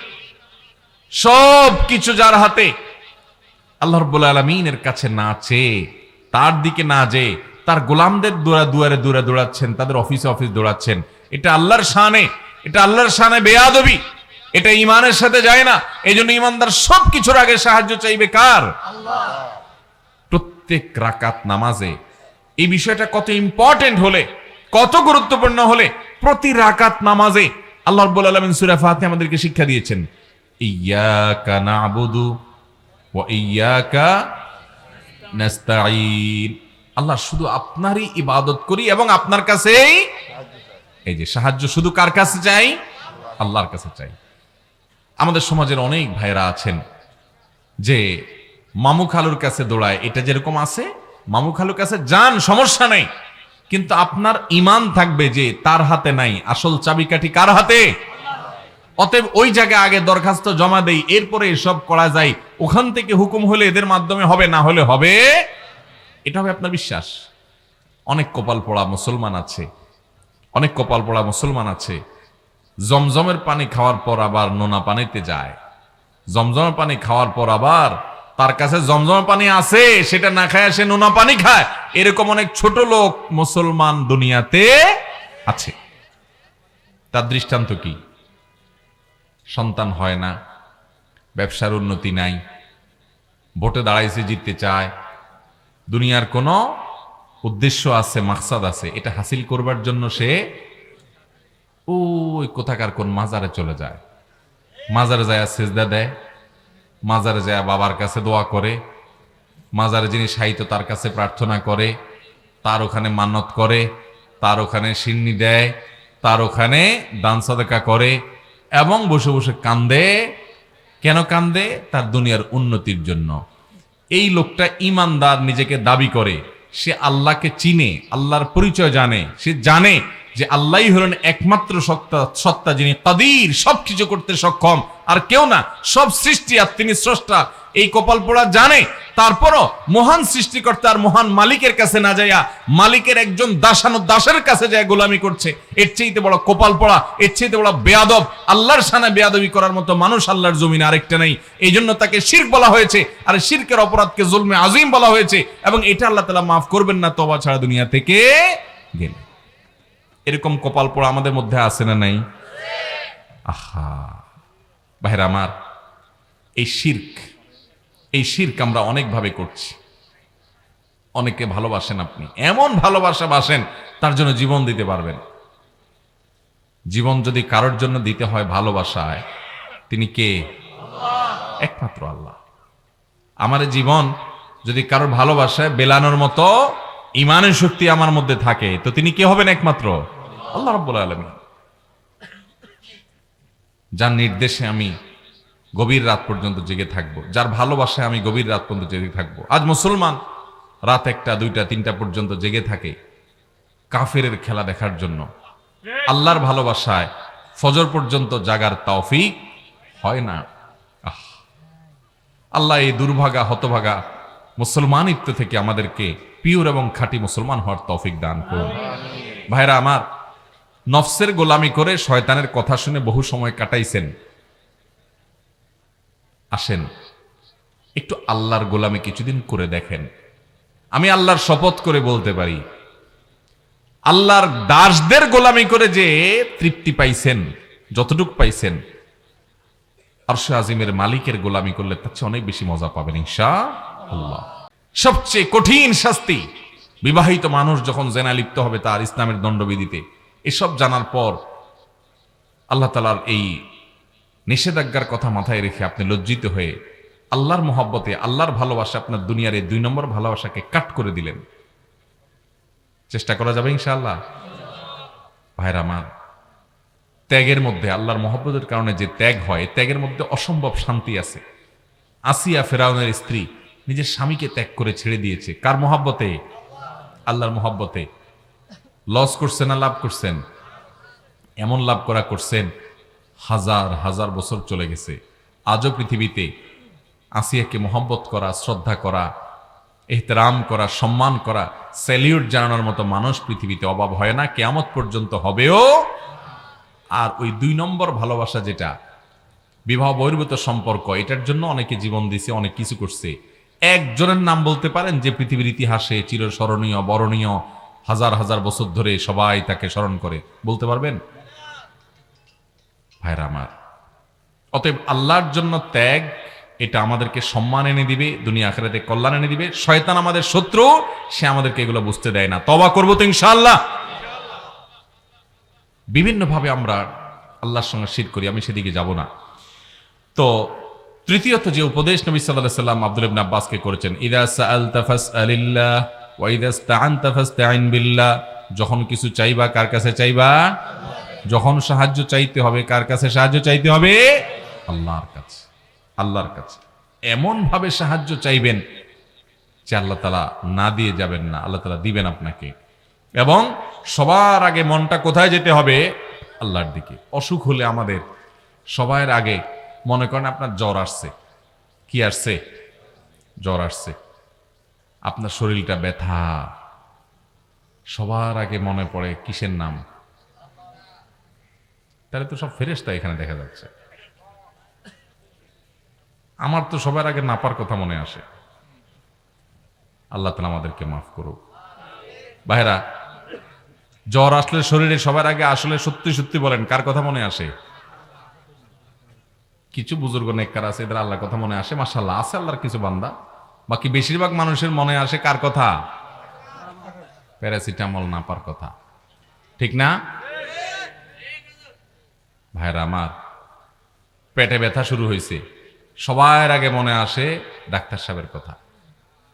সব কিছু যার হাতে, আল্লাহ রাব্বুল আলামিনের কাছে না চেয়ে, তার দিকে না যেয়ে তার গোলামদের দুয়ারে দৌড়াচ্ছেন, তাদের অফিসে অফিস দৌড়াচ্ছেন। এটা আল্লাহর শানে, এটা আল্লাহর শানে বেয়াদবি, এটা ঈমানের সাথে যায় না। এই জন্য ঈমানদার সবকিছুর আগে সাহায্য চাইবে কার? আল্লাহ। প্রত্যেক রাকাত নামাজে এই বিষয়টা কত ইম্পর্টেন্ট হলে, কত গুরুত্বপূর্ণ হলে, প্রতি রাকাত নামাজে আল্লাহ রাব্বুল আলামিন সূরা ফাতিহা আমাদেরকে শিক্ষা দিয়েছেন, ইয়্যাকা না'বুদু ওয়া ইয়্যাকা নাস্তাঈন। আল্লাহ, শুধু আপনারই ইবাদত করি এবং আপনার কাছেই, এই যে সাহায্য শুধু কার কাছে চাই? আল্লাহর কাছে চাই। আমাদের সমাজের অনেক ভাইরা আছেন যে মামু খালুর কাছে দৌড়ায়। এটা যেরকম আছে, মামু খালুর কাছে যান, সমস্যা নেই, কিন্তু আপনার ঈমান থাকবে যে তার হাতে নাই, আসল চাবিকাঠি কার হাতে? অতএব ওই জায়গায় আগে দরখাস্ত জমা দেই, এরপরে এসব করা যায়। ওখান থেকে হুকুম হলে এদের মাধ্যমে হবে, না হলে হবে। এটা হবে আপনার বিশ্বাস। অনেক কপাল পোড়া মুসলমান আছে, অনেক কপাল পোড়া মুসলমান আছে জমজমের পানি খাওয়ার পর আবার নোনা পানিতে যায়, জমজমের পানি খাওয়ার পর আবার তার কাছে জমজমের পানি আছে, সেটা না খায় সে নোনা পানি খায়। এরকম অনেক ছোট লোক মুসলমান দুনিয়াতে আছে। তার দৃষ্টান্ত কি? সন্তান হয় না, ব্যবসার উন্নতি নাই, ভোটে দাঁড়াইছে, জিততে চায়, দুনিয়ার কোনো উদ্দেশ্য আছে, মাকসাদ আছে, এটা হাসিল করবার জন্য সে ওই কোথাকার কোন মাজারে চলে যায়, মাজারে যায় সেজদা দেয়, মাজারে যায় বাবার কাছে দোয়া করে, মাজারে যিনি সাহিত্য তার কাছে প্রার্থনা করে, তার ওখানে মান্নত করে, তার ওখানে সিন্নি দেয়, তার ওখানে দান সাদাকা করে এবং বসে বসে কান্দে। কেন কান্দে? তার দুনিয়ার উন্নতির জন্য। এই লোকটা ঈমানদার নিজেকে দাবি করে, সে আল্লাহকে চিনে, আল্লাহর পরিচয় জানে, সে জানে যে আল্লাহই হলেন একমাত্র সত্তা, যিনি কাদির, সবকিছু করতে সক্ষম, আর কেউ না, সব সৃষ্টি আর তিনি স্রষ্টা। এই কপাল পোড়া জানে, তারপরও মহান সৃষ্টিকর্তা আর মহান মালিকের কাছে না যাইয়া মালিকের একজন দাসের কাছে যায় গোলামি করছে। এর চাইতে বড় কপাল পোড়া, এর চাইতে বড় বেয়াদব, আল্লাহর শানে বেয়াদবি করার মতো মানুষ আল্লাহর জমিনে আরেকটা নেই। এই জন্য তাকে শিরক বলা হয়েছে, আর শিরকের অপরাধকে জুলমে আযীম বলা হয়েছে, এবং এটা আল্লাহ তাআলা মাফ করবেন না তওবা ছাড়া দুনিয়া থেকে গেলে। এরকম কপাল পোড়া আমাদের মধ্যে আছে না নাই? আহা ভাইরা আমার, এই শিরক আমরা অনেকভাবে করছি। অনেকে ভালোবাসেন, আপনি এমন ভালোবাসা বাসেন তার জন্য জীবন দিতে পারবেন। জীবন যদি কারোর জন্য দিতে হয় ভালোবাসায়, তিনি কে? একমাত্র আল্লাহ। আমার জীবন যদি কারোর ভালোবাসায় বেলানোর মতো ঈমানের শক্তি আমার মধ্যে থাকে, তো তিনি কে হবেন? একমাত্র আল্লাহ রাব্বুল আলামিন। যার নির্দেশে আমি গভীর রাত পর্যন্ত জেগে থাকবো, যার ভালোবাসায় আমি গভীর রাত পর্যন্ত জেগে থাকবো। আজ মুসলমান রাত 1টা 2টা 3টা পর্যন্ত জেগে থাকে কাফেরের খেলা দেখার জন্য। আল্লাহর ভালোবাসায় ফজর পর্যন্ত জাগার তৌফিক হয় না। আল্লাহ এই দুর্ভাগা হতভাগা মুসলমানিত্ব থেকে আমাদেরকে পিওর এবং খাঁটি মুসলমান হওয়ার তৌফিক দান করুন। ভাইরা আমার, নফসের গোলামি করে শয়তানের কথা শুনে বহু সময় কাটাইছেন, আসেন একটু আল্লাহর গোলামি কিছুদিন করে দেখেন। আমি আল্লাহর শপথ করে বলতে পারি, আল্লাহর দাসদের গোলামি করে যে তৃপ্তি পাইছেন, যতটুক পাইছেন, আরশে আজিমের মালিকের গোলামি করলে তার চেয়ে অনেক বেশি মজা পাবেন ইনশাআল্লাহ। সবচেয়ে কঠিন শাস্তি বিবাহিত মানুষ যখন জেনা লিপ্ত হবে তার ইসলামের দণ্ডবিধিতে, এসব জানার পর আল্লাহ তাআলার এই নিষেধাজ্ঞার কথা মাথায় রেখে আপনি লজ্জিত হয়ে আল্লাহর মহব্বতে, আল্লাহর ভালোবাসা, আপনার দুনিয়ার এই 2 নম্বর ভালোবাসাকে কাট করে দিলেন। চেষ্টা করা যাবে ইনশাআল্লাহ। ভাইরা আমার, ত্যাগের মধ্যে, আল্লাহর মহব্বতের কারণে যে ত্যাগ হয়, ত্যাগের মধ্যে অসম্ভব শান্তি আছে। আসিয়া ফেরাউনের স্ত্রী নিজের স্বামীকে ত্যাগ করে ছেড়ে দিয়েছে। কার মহব্বতে? আল্লাহর মহব্বতে। লস করছেন না লাভ করছেন? এমন লাভ করছেন, হাজার হাজার বছর চলে গেছে, আজও পৃথিবীতে আসিয়াকে মহব্বত করা, শ্রদ্ধা করা, এহতেরাম করা, সম্মান করা, স্যালিউট জানানোর মতো মানুষ পৃথিবীতে অভাব হয় না, কিয়ামত পর্যন্ত হবেও। আর ওই 2 নম্বর ভালোবাসা, যেটা বিবাহ বহির্ভূত সম্পর্ক, এটার জন্য অনেকে জীবন দিছে, অনেক কিছু করছে। একজনের নাম বলতে পারেন যে পৃথিবীর ইতিহাসে চিরস্মরণীয়, বরণীয়, হাজার হাজার বছর ধরে সবাই তাকে স্মরণ করে? বলতে পারবেন? ভাইরা আমার, অতএব আল্লাহর জন্য ত্যাগ, এটা আমাদেরকে সম্মান এনে দিবে, দুনিয়া আখিরাতে কল্যাণ এনে দিবে। শয়তান আমাদের শত্রু, সে আমাদেরকে এগুলো বুঝতে দেয় না। তওবা করবো তো ইনশাআল্লাহ। বিভিন্নভাবে আমরা আল্লাহর সঙ্গে শিরক করি, আমি সেদিকে যাব না। তো তৃতীয়ত যে উপদেশ নবী সাল্লাল্লাহু আলাইহি সাল্লাম আব্দুল্লাহ ইবনে আব্বাসকে করেছেন, ইযা সাআলতা ফাসআলিল্লাহ ওয়া ইযা ইসতাআনতা ফাসতাইন বিল্লাহ। যখন কিছু চাইবা কার কাছে চাইবা? যখন সাহায্য চাইতে হবে কার কাছে সাহায্য চাইতে হবে? আল্লাহর কাছে। আল্লাহর কাছে এমন ভাবে সাহায্য চাইবেন যে আল্লাহ তাআলা না দিয়ে যাবেন না, আল্লাহ তাআলা দিবেন আপনাকে। এবং সবার আগে মনটা কোথায় যেতে হবে? আল্লাহর দিকে। অসুখ হলে আমাদের সবার আগে মনে করেন আপনার জ্বর আসছে, কি আসছে? জ্বর আসছে, আপনার শরীরটা ব্যথা, সবার আগে মনে পড়ে কিসের নাম? তাহলে তো সব ফেরেশতা এখানে দেখা যাচ্ছে। আমার তো সবার আগে নাপার কথা মনে আসে। আল্লাহ তাআলা আমাদেরকে মাফ করুক। ভাইরা, জ্বর আসলে শরীরে সবার আগে আসলে সত্যি সত্যি বলেন কার কথা মনে আসে? কিছু বুজুর্গ নেককার আছে, এদের আল্লাহর কথা মনে আসে, মাশাআল্লাহ আছে আল্লাহর কিছু বান্দা। বাকি বেশিরভাগ মানুষের মনে আসে কার কথা? প্যারাসিটামল নাপার কথা, ঠিক না? ভাইরা আমার, পেটে ব্যথা শুরু হয়েছে, সবার আগে মনে আসে ডাক্তার সাহেবের কথা,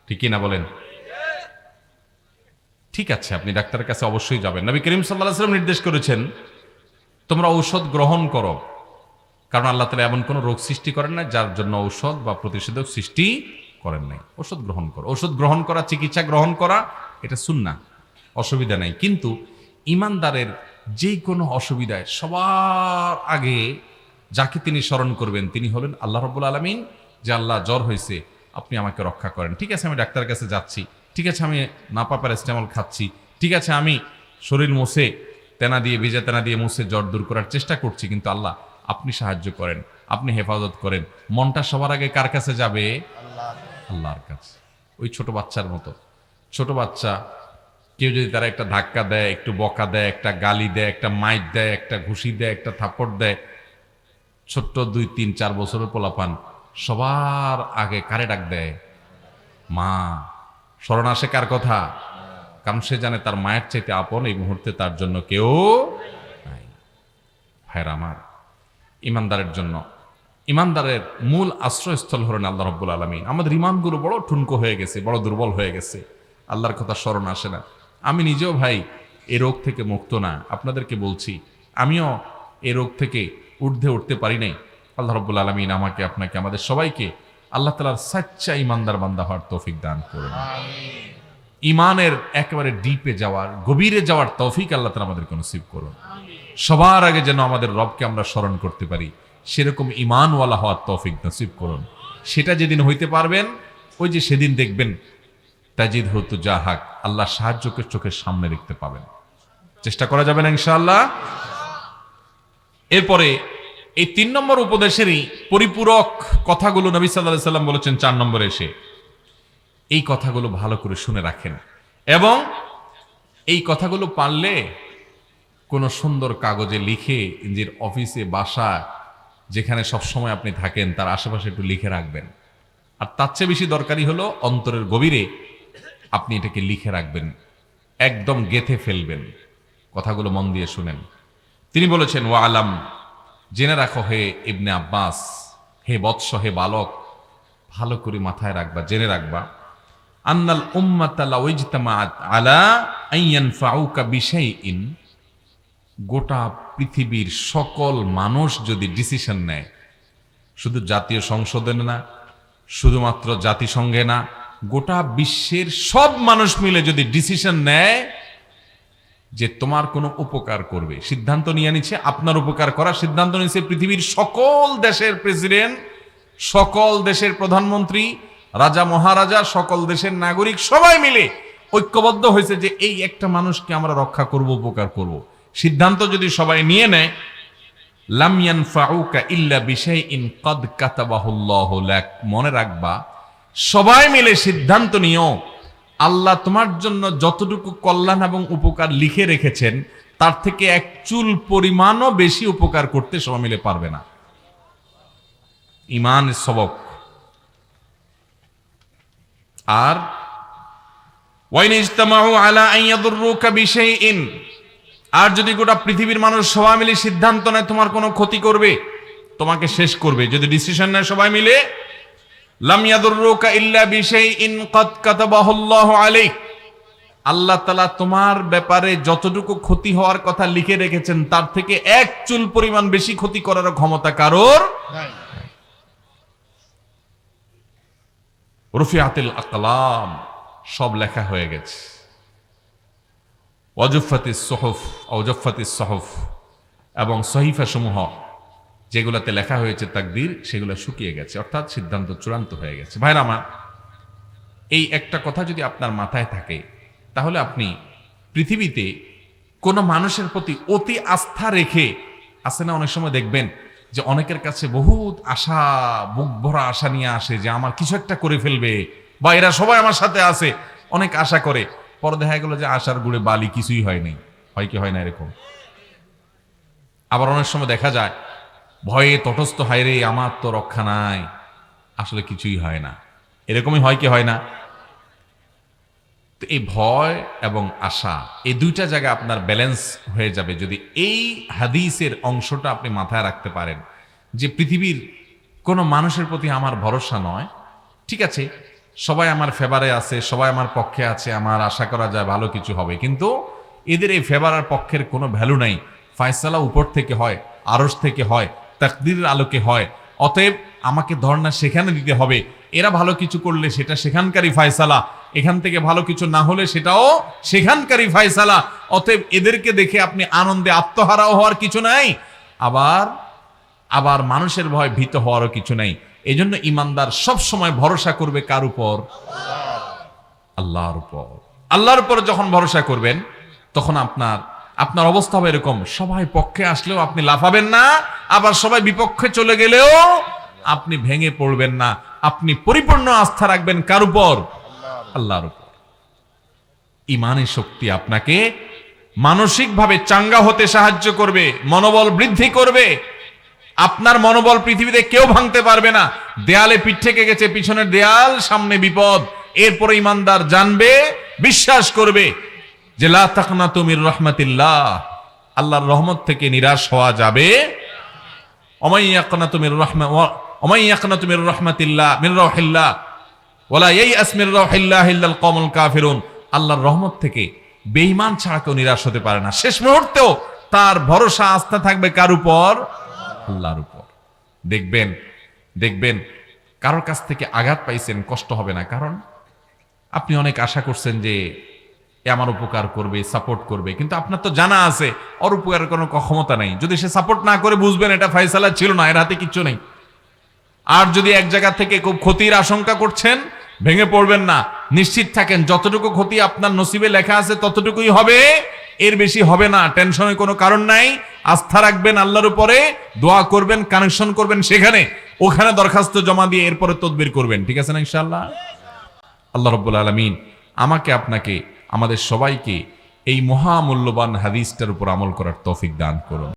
ঠিক কি না বলেন? ঠিক আছে, আপনি ডাক্তারের কাছে অবশ্যই যাবেন। নবী করিম সাল্লাল্লাহু আলাইহি ওয়াসাল্লাম নির্দেশ করেছেন তোমরা ঔষধ গ্রহণ করো, কারণ আল্লাহ তাআলা এমন কোন রোগ সৃষ্টি করেন না যার জন্য ঔষধ বা প্রতিষেধক সৃষ্টি করেন নাই। ওষুধ গ্রহণ করো। ওষুধ গ্রহণ করা, চিকিৎসা গ্রহণ করা, এটা সুন্নাহ, অসুবিধা নাই। কিন্তু ঈমানদারের যে কোনো অসুবিধায় সবার আগে যাকে তিনি স্মরণ করবেন তিনি হলেন আল্লাহ রাব্বুল আলামিন। যে আল্লাহ, জ্বর হয়েছে, আপনি আমাকে রক্ষা করেন। ঠিক আছে, আমি ডাক্তারের কাছে যাচ্ছি, ঠিক আছে আমি নাপা প্যারাসিটামল খাচ্ছি, ঠিক আছে আমি শরীর মুছে তেনা দিয়ে, ভিজা তেনা দিয়ে মুছে জ্বর দূর করার চেষ্টা করছি, কিন্তু আল্লাহ আপনি সাহায্য করেন, আপনি হেফাজত করেন। মনটা সবার আগে কার কাছে যাবে? আল্লাহর কাছে। ওই ছোট বাচ্চার মতো, ছোট বাচ্চা কেউ যদি তারা একটা ধাক্কা দেয়, একটু বকা দেয়, একটা গালি দেয়, একটা মাইট দেয়, একটা ঘুষি দেয়, একটা থাপ্পড় দেয়, ছোট্ট 2, 3, 4 বছরের পোলাপান সবার আগে কারে ডাক দেয়? মা। স্মরণ আসে কার কথা? কারণ সে জানে তার মায়ের চাইতে আপন এই মুহূর্তে তার জন্য কেউ নাই। ভাইরা আমার, ইমানদারের জন্য, ইমানদারের মূল আশ্রয়স্থল হলেন আল্লাহ রাব্বুল আলামিন। আমাদের ইমানগুলো বড় ঠুনকো হয়ে গেছে, বড় দুর্বল হয়ে গেছে, আল্লাহর কথা স্মরণ আসে না। আমি নিজেও ভাই এ রোগ থেকে মুক্ত না, আপনাদেরকে বলছি আমিও এ রোগ থেকে ঊর্ধ্বে উঠতে পারি নাই। আল্লাহ রাব্বুল আলামিন আমাকে, আপনাকে, আমাদের সবাইকে আল্লাহ তাআলার সাচ্চা ইমানদার বান্দা হওয়ার তৌফিক দান করুন। ইমানের একেবারে ডিপে যাওয়ার, গভীরে যাওয়ার তৌফিক আল্লাহ তাআলা আমাদেরকে নসিব করুন। সবার আগে যেন আমাদের রবকে আমরা স্মরণ করতে পারি, সেরকম ইমানওয়ালা হওয়ার তৌফিক নসিব করুন। সেটা যেদিন হইতে পারবেন, ওই যে সেদিন দেখবেন তাজিদহু তুজাহাক, আল্লাহ সাহায্যকে চোখের সামনে দেখতে পাবেন। চেষ্টা করা যাবে না ইনশাআল্লাহ। এরপরে এই 3 নম্বর উপদেশেরই পরিপূরক কথাগুলো নবী সাল্লাল্লাহু আলাইহি সাল্লাম বলেছেন 4 নম্বরে এসে। এই কথাগুলো ভালো করে শুনে রাখেন এবং এই কথাগুলো পারলে কোনো সুন্দর কাগজে লিখে নিজের অফিসে, বাসায়, যেখানে সবসময় আপনি থাকেন তার আশেপাশে একটু লিখে রাখবেন। আর তার চেয়ে বেশি দরকারি হলো অন্তরের গভীরে আপনি এটাকে লিখে রাখবেন, একদম গেঁথে ফেলবেন। কথাগুলো মন দিয়ে শুনেন। তিনি বলেছেন, ওয়া আলাম, জেনে রাখো হে ইবনে আব্বাস, হে বৎস, হে বালক, ভালো করে মাথায় রাখবা, জেনে রাখবা, আন্নাল উম্মাতা লাউ ইজতামাআত আলা আন ইয়ানফাউকা বিশাইইন, গোটা পৃথিবীর সকল মানুষ যদি ডিসিশন নেয়, শুধু জাতীয় সংসদে না, শুধুমাত্র জাতিসংঘে না, গোটা বিশ্বের সব মানুষ মিলে যদি ডিসিশন নেয় যে তোমার কোনো উপকার করবে, সিদ্ধান্ত নিয়ে নিচ্ছে আপনার উপকার করা, সিদ্ধান্ত নিচ্ছে পৃথিবীর সকল দেশের প্রেসিডেন্ট, সকল দেশের প্রধানমন্ত্রী, রাজা মহারাজা, সকল দেশের নাগরিক সবাই মিলে ঐক্যবদ্ধ হয়েছে যে এই একটা মানুষকে আমরা রক্ষা করব, উপকার করব, সিদ্ধান্ত যদি সবাই নিয়ে নেয়, লাম ইয়ানফাউকা ইল্লা বিশাইইন ক্বাদ কাতাবাহুল্লাহু লাক, মনে রাখবা সবাই মিলে সিদ্ধান্ত নিও, আল্লাহ তোমার জন্য যতটুকু কল্যাণ এবং উপকার লিখে রেখেছেন তার থেকে এক চুল পরিমাণও বেশি উপকার করতে সবাই মিলে পারবে না। ঈমানের সবক। আর ওয়াইন ইজতামাউ আলা আন ইয়াদুররুকা বিশাইইন, আর যদি গোটা পৃথিবীর মানুষ সবাই মিলে সিদ্ধান্ত নেয় তোমার কোনো ক্ষতি করবে, তোমাকে শেষ করবে, যদি ডিসিশন নেয় সবাই মিলে, লাম ইয়াদুররুকা ইল্লা বিশাইইন ক্বাদ কাতাবাহুল্লাহু আলাইক, আল্লাহ তাআলা তোমার ব্যাপারে যতটুকু ক্ষতি হওয়ার কথা লিখে রেখেছেন তার থেকে এক চুল পরিমাণ বেশি ক্ষতি করার ক্ষমতা কারোর নাই। রুফিআতিল আকলাম, সব লেখা হয়ে গেছে। ওয়াজুফাতিস সুহুফ, ওয়াজুফাতিস সুহুফ, এবং সহিফা সমূহ যেগুলাতে লেখা হয়েছে তাকদীর, সেগুলো শুকিয়ে গেছে, অর্থাৎ সিদ্ধান্ত চূড়ান্ত হয়ে গেছে। ভাইরা আমার, এই একটা কথা যদি আপনার মাথায় থাকে তাহলে আপনি পৃথিবীতে কোনো মানুষের প্রতি অতি আস্থা রেখে, আছে না অনেক সময় দেখবেন যে অনেকের কাছে বহুত আশা, বুক ভরা আশা নিয়ে আসে যে আমার কিছু একটা করে ফেলবে, বা এরা সবাই আমার সাথে আছে, অনেক আশা করে, পরে দেখা গেল যে আশার গুড়ে বালি, কিছুই হয়নি। হয় কি হয় না এরকম? আবার অনেক সময় দেখা যায় ভয়ে তটস্থ, হায় রে আমার তো রক্ষা নাই, আসলে কিছুই হয় না। এরকমই হয় কি হয় না? তো এই ভয় এবং আশা, এই দুইটা জায়গায় আপনার ব্যালেন্স হয়ে যাবে যদি এই হাদিসের অংশটা আপনি মাথায় রাখতে পারেন যে পৃথিবীর কোনো মানুষের প্রতি আমার ভরসা নয়। ঠিক আছে, সবাই আমার ফেভারে আছে, সবাই আমার পক্ষে আছে, আমার আশা করা যায় ভালো কিছু হবে, কিন্তু এদের এই ফেভার আর পক্ষের কোনো ভ্যালু নাই। ফায়সালা উপর থেকে হয়, আরশ থেকে হয়, তাকদীরের আলোকে হয়, অতএব আমাকে ধর্ণা সেখানে দিতে হবে। এরা ভালো কিছু করলে সেটা সেখানকারই ফায়সালা, এখান থেকে ভালো কিছু না হলে সেটাও সেখানকারই ফায়সালা। অতএব এদেরকে দেখে আপনি আনন্দে আত্মহারাও হওয়ার কিছু নাই, আবার মানুষের ভয় ভীত হওয়ারও কিছু নাই। এই জন্য ইমানদার সব সময় ভরসা করবে কার উপর? আল্লাহর উপর। আল্লাহর উপর যখন ভরসা করবেন তখন আপনার অবস্থা হবে এরকম, সবাই পক্ষে আসলেও আপনি লাফাবেন না, আবার সবাই বিপক্ষে চলে গেলেও আপনি ভেঙে পড়বেন না। আপনি পরিপূর্ণ আস্থা রাখবেন কার উপর? আল্লাহর উপর। ঈমানের শক্তি আপনাকে মানসিকভাবে চাঙ্গা হতে সাহায্য করবে, মনোবল বৃদ্ধি করবে। আপনার মনোবল পৃথিবীতে কেউ ভাঙতে পারবে না। দেয়ালে পিঠ থেকে গেছে, পিছনের দেয়াল, সামনে বিপদ, এরপরে ইমানদার জানবে, বিশ্বাস করবে যে লা তাকনাতু মির রাহমাতিল্লাহ, আল্লাহর রহমত থেকে নিরাশ হওয়া যাবে। ওমাই ইয়াকনাতু মির রাহমাতিল্লাহ মির রাহিল্লাহ ওয়ালা ইয়াইআস মির রাহিল্লাহ ইল্লাল কওমুল কাফিরুন, আল্লাহর রহমত থেকে বেঈমান ছাড়া কেউ নিরাশ হতে পারে না। শেষ মুহূর্তেও তার ভরসা আস্থা থাকবে কার উপর? আল্লাহর উপর। দেখবেন কারোর কাছ থেকে আঘাত পাইছেন, কষ্ট হবে না, কারণ আপনি অনেক আশা করছেন যে এ আমার উপকার করবে, সাপোর্ট করবে, কিন্তু আপনার তো জানা আছে ওর উপকারের কোনো ক্ষমতা নেই। যদি সে সাপোর্ট না করে বুঝবেন এটা ফায়সালা ছিল না, এর হাতে কিচ্ছু নেই। আর যদি এক জায়গা থেকে খুব ক্ষতির আশঙ্কা করছেন, ভেঙে পড়বেন না, নিশ্চিত থাকেন যতটুকু ক্ষতি আপনার নসিবে লেখা আছে ততটুকুই হবে, এর বেশি হবে না। টেনশনের কোনো কারণ নাই, আস্থা রাখবেন আল্লাহর উপরে, দোয়া করবেন, কানেকশন করবেন সেখানে, ওখানে দরখাস্ত জমা দিয়ে এরপরে তদবির করবেন। ঠিক আছে না ইনশাআল্লাহ? আল্লাহ রাব্বুল আলামিন আমাকে, আপনাকে, আমাদের সবাইকে এই মহামূল্যবান হাদিসটার উপর আমল করার তৌফিক দান করুন।